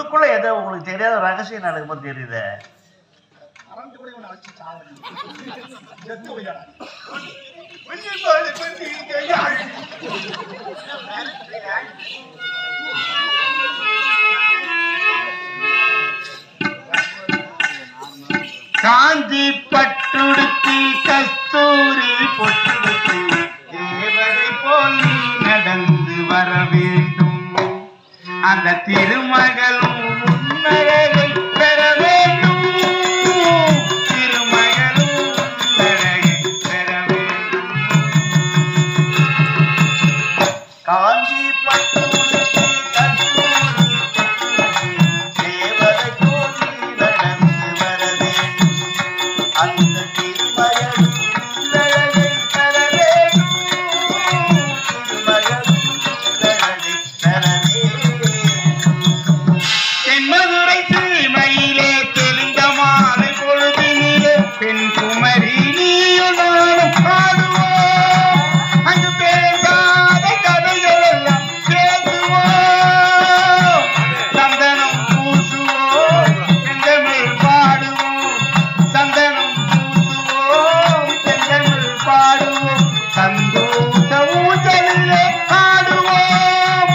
உள்ளுக்குள்ள ஏதோ உங்களுக்கு தெரியாத ரகசியம் நடக்கும்போது தெரியுது. காஞ்சி பட்டுடுத்தி கஸ்தூரி பொட்டுடுத்தி தேவதை போல் நீ நடந்து வர வேண்டும். அந்த திருமகளும் உன்னழகை பெற வேண்டும். திருமகளும் உன்னழகை பெற வேண்டும். காஞ்சி பட்டுடுத்தி கஸ்தூரி பொட்டுடுத்தி தேவதை போல் நீ நடந்து வர வேண்டும். அந்த திருமகளும் உன்னழகை பெற வேண்டும். திருமகளும் உன்னழகை பெற வேண்டும். தென்மதுரை சீமையிலே தெளிந்த மாலை பொழுதினிலே பெண் குமரி நீயும் நானும் பாடுவோம். அங்கு பேசாத கதைகள் எல்லாம் பேசுவோம். சந்தனம் பூசுவோம், செந்தமிழ் பாடுவோம். சந்தனம் பூசுவோம், செந்தமிழ் பாடுவோம். சந்தோஷ ஊஞ்சலிலே ஆடுவோம்.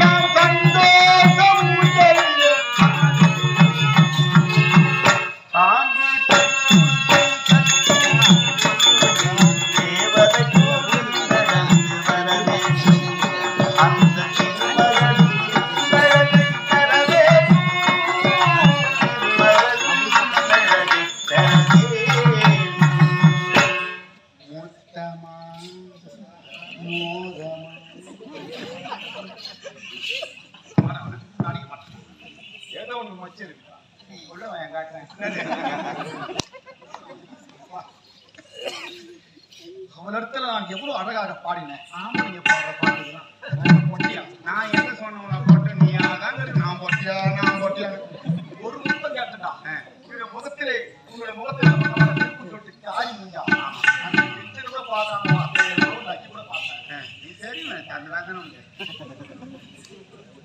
நாம் சந்தோஷ ஊஞ்சலிலே ஆங்கி தேவதை கோவில் நடந்து வர வேண்டும். அந்த திருமகளும் உன்னழகை பெற வேண்டும். திருமகளும் உன்னழகை பெற வேண்டும். முத்தமா மோகமா ஏதோ ஒண்ணு மச்சிருக்கு உள்ள வாங்க காட்டுறேன். அவனிடத்துல நான் எவ்வளவு அழகாக பாடினேன். ஆமா, நீங்க பாடுற பாட்டுதான். பொட்டியா நான் என்ன சொன்ன போட்டு நீயா தாங்க நான் போட்டியா நான் போட்டியா. ஒரு முத்தம் கேட்டுட்டான். உங்களுடைய முகத்திலே உங்களுடைய முகத்திலே திருப்பி தொட்டு தாய் முடிஞ்சா அந்த பிக்சர் கூட பார்க்காம நக்கி கூட பார்த்தேன். நீ சரி அந்த வேதனை உண்டு.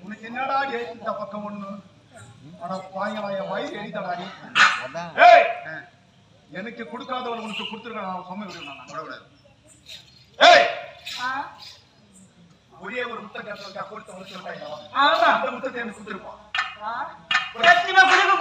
உனக்கு என்னடா இந்த பக்கம் ஒண்ணு ஆனா பாயங்களா என் வயிறு எரித்தடாடி. ஏய் எனக்கு கொடுக்காதவன் உனக்கு கொடுத்துருக்க நான் சொன்ன விடுவேன் நான் விடக்கூடாது. ஏய் ஒரே ஒரு முத்தம் கேட்டா கொடுத்த முத்தம் அந்த முத்தத்தை எனக்கு கொடுத்துருப்பான். சத்தியமா கொடுக்க